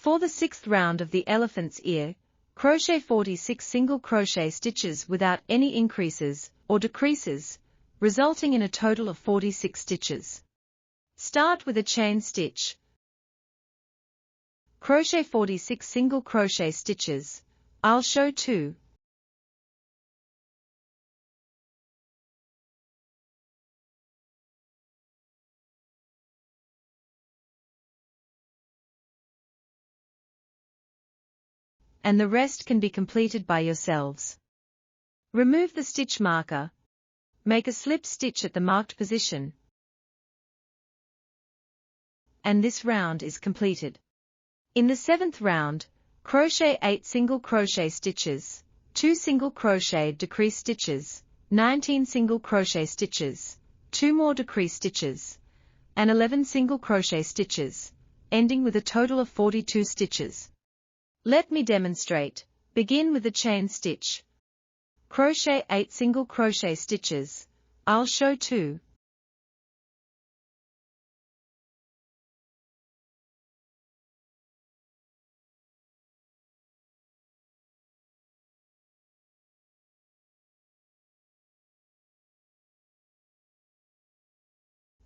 For the sixth round of the elephant's ear, crochet 46 single crochet stitches without any increases or decreases, resulting in a total of 46 stitches. Start with a chain stitch. Crochet 46 single crochet stitches. I'll show 2. And the rest can be completed by yourselves. Remove the stitch marker. Make a slip stitch at the marked position. And this round is completed. In the seventh round, crochet 8 single crochet stitches, 2 single crochet decrease stitches, 19 single crochet stitches, 2 more decrease stitches, and 11 single crochet stitches, ending with a total of 42 stitches. Let me demonstrate. Begin with the chain stitch. Crochet 8 single crochet stitches. I'll show 2.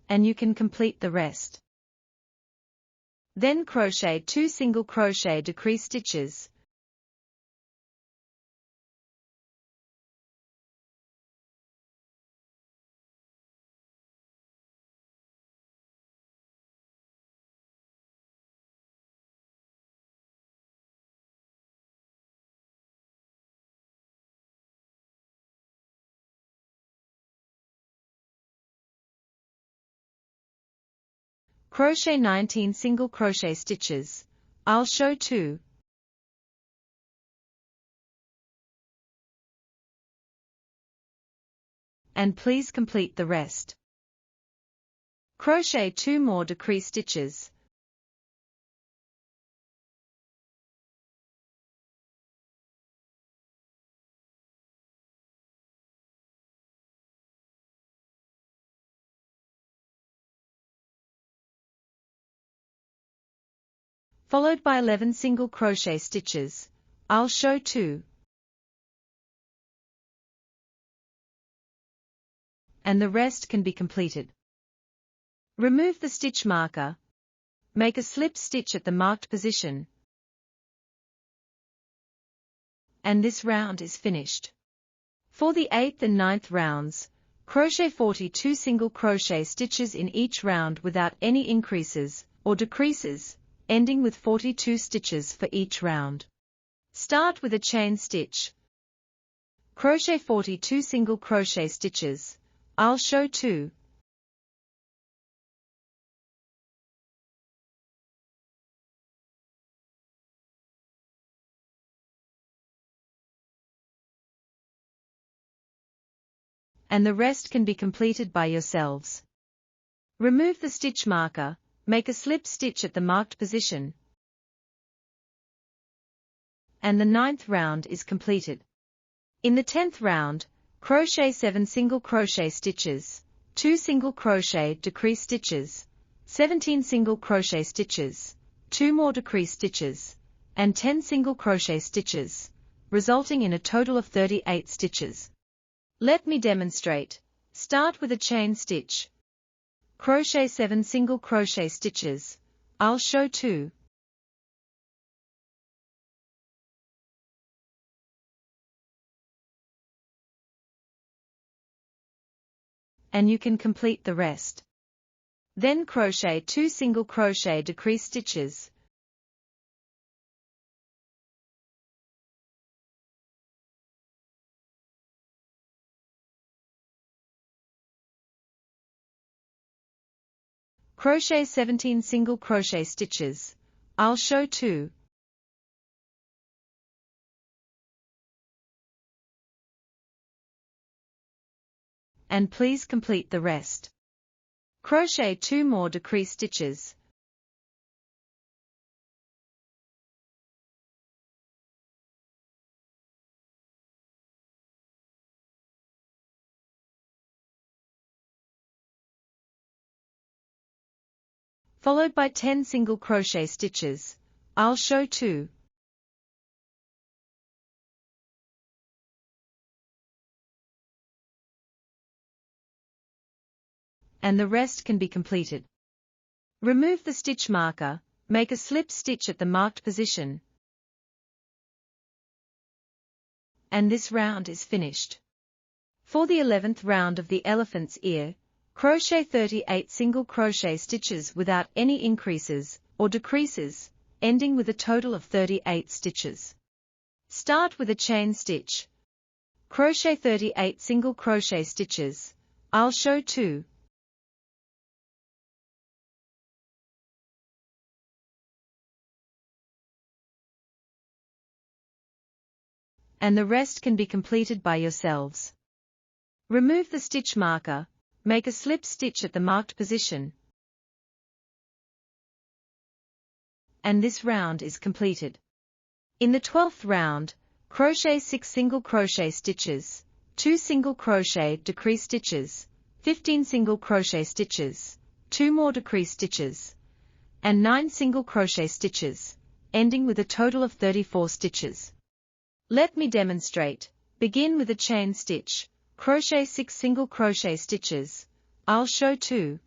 And you can complete the rest. Then crochet 2 single crochet decrease stitches. Crochet 19 single crochet stitches. I'll show 2. And please complete the rest. Crochet 2 more decrease stitches. Followed by 11 single crochet stitches. I'll show 2. And the rest can be completed. Remove the stitch marker. Make a slip stitch at the marked position. And this round is finished. For the 8th and 9th rounds, crochet 42 single crochet stitches in each round without any increases or decreases, ending with 42 stitches for each round. Start with a chain stitch. Crochet 42 single crochet stitches. I'll show 2. And the rest can be completed by yourselves. Remove the stitch marker. Make a slip stitch at the marked position. And the 9th round is completed. In the 10th round, crochet 7 single crochet stitches, 2 single crochet decrease stitches, 17 single crochet stitches, 2 more decrease stitches, and 10 single crochet stitches, resulting in a total of 38 stitches. Let me demonstrate. Start with a chain stitch. Crochet 7 single crochet stitches. I'll show 2. And you can complete the rest. Then crochet 2 single crochet decrease stitches. Crochet 17 single crochet stitches. I'll show 2. And please complete the rest. Crochet 2 more decrease stitches. Followed by 10 single crochet stitches. I'll show too. And the rest can be completed. Remove the stitch marker, make a slip stitch at the marked position, and this round is finished. For the 11th round of the elephant's ear, crochet 38 single crochet stitches without any increases or decreases, ending with a total of 38 stitches. Start with a chain stitch. Crochet 38 single crochet stitches. I'll show too. And the rest can be completed by yourselves. Remove the stitch marker, make a slip stitch at the marked position, and this round is completed. In the 12th round, crochet 6 single crochet stitches, 2 single crochet decrease stitches, 15 single crochet stitches, 2 more decrease stitches, and 9 single crochet stitches, ending with a total of 34 stitches. Let me demonstrate. Begin with a chain stitch, crochet 6 single crochet stitches. I'll show too.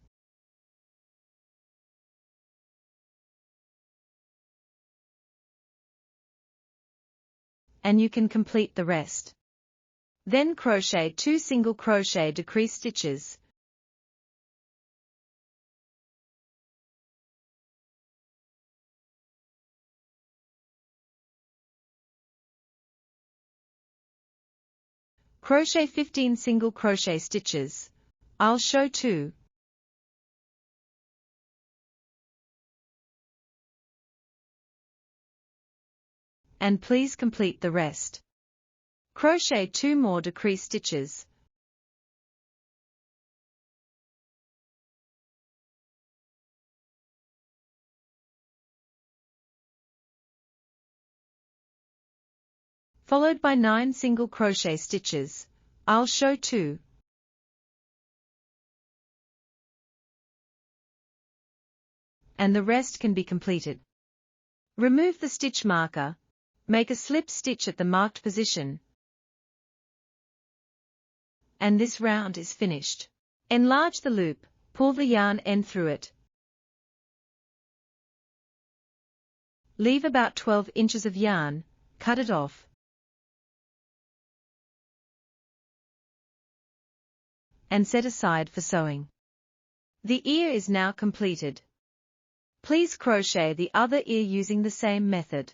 And you can complete the rest. Then crochet 2 single crochet decrease stitches. Crochet 15 single crochet stitches. I'll show too. And please complete the rest. Crochet 2 more decrease stitches. Followed by 9 single crochet stitches. I'll show too. And the rest can be completed. Remove the stitch marker, make a slip stitch at the marked position, and this round is finished. Enlarge the loop, pull the yarn end through it. Leave about 12 inches of yarn, cut it off. And set aside for sewing. The ear is now completed. Please crochet the other ear using the same method.